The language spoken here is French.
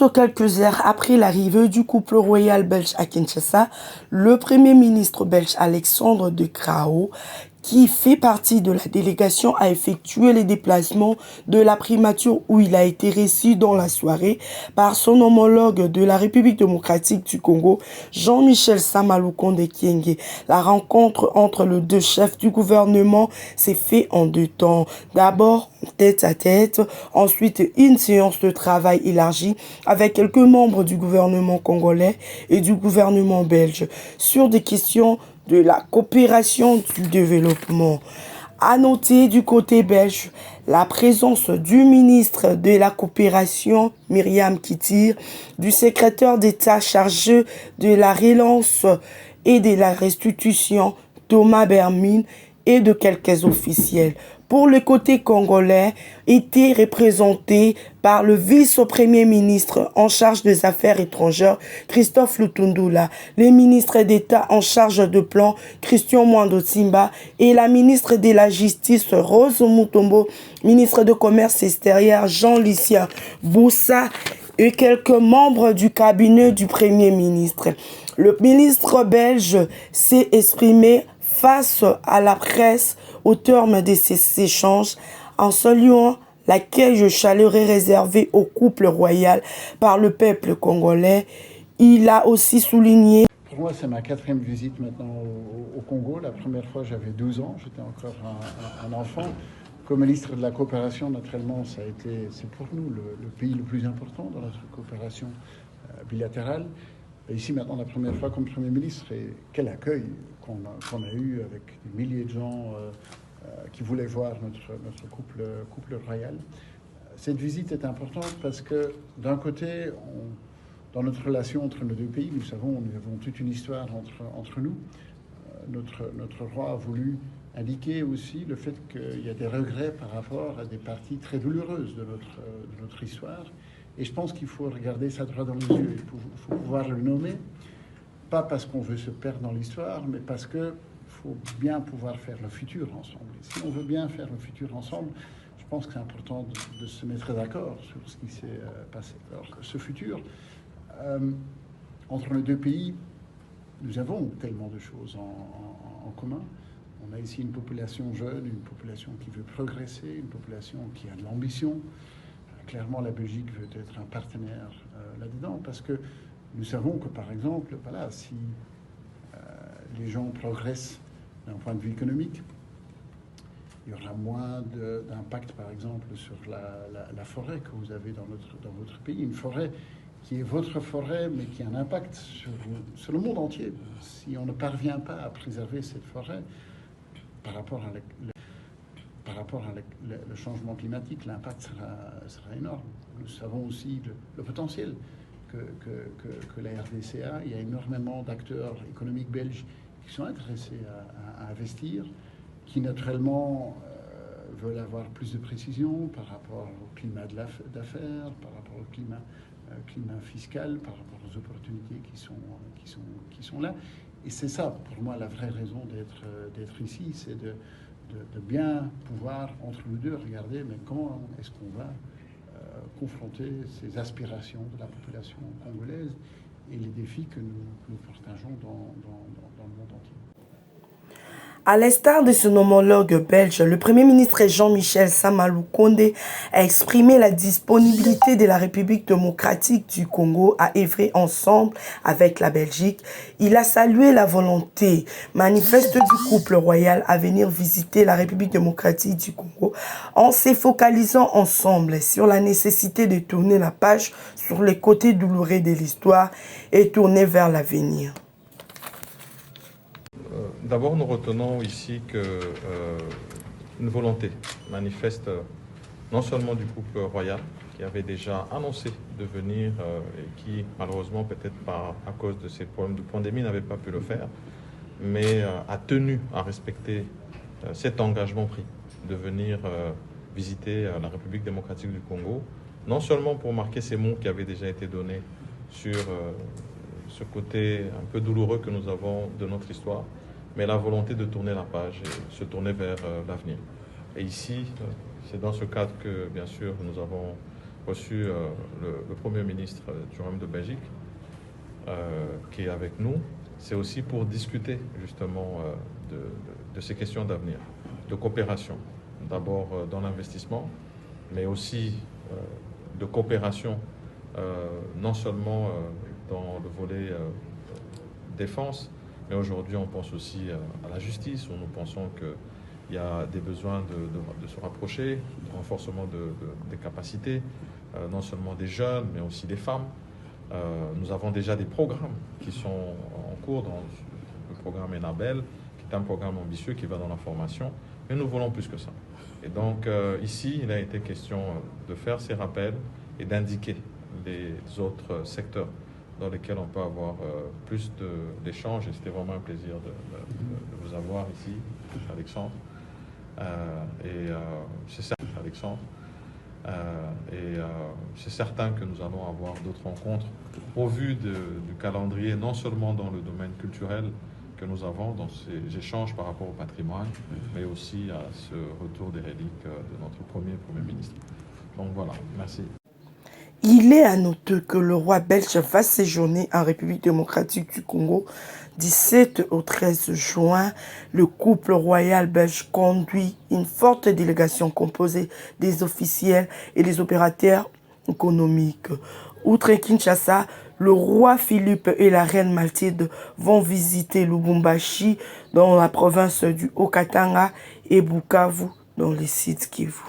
Juste quelques heures après l'arrivée du couple royal belge à Kinshasa, le Premier ministre belge Alexandre De Croo, qui fait partie de la délégation, a effectué les déplacements de la primature où il a été reçu dans la soirée par son homologue de la République démocratique du Congo, Jean-Michel Sama Lukonde Kyenge. La rencontre entre les deux chefs du gouvernement s'est faite en deux temps. D'abord, tête à tête, ensuite une séance de travail élargie avec quelques membres du gouvernement congolais et du gouvernement belge sur des questions de la coopération du développement. À noter du côté belge la présence du ministre de la coopération Myriam Kittir, du secrétaire d'État chargé de la relance et de la restitution Thomas Bermine et de quelques officiels. Pour le côté congolais, était représenté par le vice-premier ministre en charge des affaires étrangères, Christophe Lutundula, le ministre d'État en charge de plan, Christian Mwando Simba, et la ministre de la Justice, Rose Mutombo, ministre de Commerce extérieur, Jean-Lucien Boussa, et quelques membres du cabinet du Premier ministre. Le ministre belge s'est exprimé face à la presse au terme de ces échanges en saluant l'accueil chaleureux réservé au couple royal par le peuple congolais. Il a aussi souligné... Pour moi, c'est ma 4e visite maintenant au Congo. La première fois, j'avais 12 ans, j'étais encore un enfant. Comme ministre de la coopération, naturellement, c'est pour nous le pays le plus important dans notre coopération bilatérale. Et ici, maintenant, la première fois comme Premier ministre, et quel accueil qu'on a eu avec des milliers de gens qui voulaient voir notre couple royal. Cette visite est importante parce que, d'un côté, dans notre relation entre nos deux pays, nous avons toute une histoire entre nous. Notre roi a voulu indiquer aussi le fait qu'il y a des regrets par rapport à des parties très douloureuses de notre histoire. Et je pense qu'il faut regarder ça droit dans les yeux. Il faut pouvoir le nommer, pas parce qu'on veut se perdre dans l'histoire, mais parce qu'il faut bien pouvoir faire le futur ensemble. Et si on veut bien faire le futur ensemble, je pense que c'est important de se mettre d'accord sur ce qui s'est passé. Alors, ce futur, entre nos deux pays, nous avons tellement de choses en commun. On a ici une population jeune, une population qui veut progresser, une population qui a de l'ambition. Clairement, la Belgique veut être un partenaire là-dedans, parce que nous savons que, par exemple, voilà, si les gens progressent d'un point de vue économique, il y aura moins d'impact, par exemple, sur la forêt que vous avez dans votre pays. Une forêt qui est votre forêt, mais qui a un impact sur le monde entier. Si on ne parvient pas à préserver cette forêt par rapport à le changement climatique, l'impact sera énorme. Nous savons aussi le potentiel que la RDC a. Il y a énormément d'acteurs économiques belges qui sont intéressés à investir, qui naturellement veulent avoir plus de précision par rapport au climat d'affaires, par rapport au climat fiscal, par rapport aux opportunités qui sont là. Et c'est ça, pour moi, la vraie raison d'être ici, c'est de bien pouvoir, entre nous deux, regarder mais comment est-ce qu'on va confronter ces aspirations de la population congolaise et les défis que nous partageons dans le monde entier. À l'instar de son homologue belge, le Premier ministre Jean-Michel Sama Lukonde a exprimé la disponibilité de la République démocratique du Congo à œuvrer ensemble avec la Belgique. Il a salué la volonté manifeste du couple royal à venir visiter la République démocratique du Congo en se focalisant ensemble sur la nécessité de tourner la page sur les côtés douloureux de l'histoire et tourner vers l'avenir. D'abord, nous retenons ici une volonté manifeste non seulement du couple royal qui avait déjà annoncé de venir et qui, malheureusement, peut-être à cause de ces problèmes de pandémie, n'avait pas pu le faire, mais a tenu à respecter cet engagement pris de venir visiter la République démocratique du Congo, non seulement pour marquer ces mots qui avaient déjà été donnés sur ce côté un peu douloureux que nous avons de notre histoire, mais la volonté de tourner la page et se tourner vers l'avenir. Et ici, c'est dans ce cadre que, bien sûr, nous avons reçu le Premier ministre du Royaume de Belgique, qui est avec nous. C'est aussi pour discuter justement de ces questions d'avenir, de coopération. D'abord dans l'investissement, mais aussi de coopération, non seulement dans le volet défense, mais aujourd'hui on pense aussi à la justice, où nous pensons qu'il y a des besoins de se rapprocher, de renforcement des capacités, non seulement des jeunes, mais aussi des femmes. Nous avons déjà des programmes qui sont en cours dans le programme Enabel, qui est un programme ambitieux qui va dans la formation, mais nous voulons plus que ça. Et donc ici, il a été question de faire ces rappels et d'indiquer les autres secteurs dans lesquels on peut avoir plus d'échanges. Et c'était vraiment un plaisir de vous avoir ici, Alexandre. C'est certain, Alexandre. C'est certain que nous allons avoir d'autres rencontres au vu du calendrier, non seulement dans le domaine culturel que nous avons, dans ces échanges par rapport au patrimoine, mais aussi à ce retour des reliques de notre Premier ministre. Donc voilà, merci. Il est à noter que le roi belge va séjourner en République démocratique du Congo 17 au 13 juin. Le couple royal belge conduit une forte délégation composée des officiels et des opérateurs économiques. Outre Kinshasa, le roi Philippe et la reine Mathilde vont visiter Lubumbashi dans la province du Haut-Katanga et Bukavu dans les sites Kivu.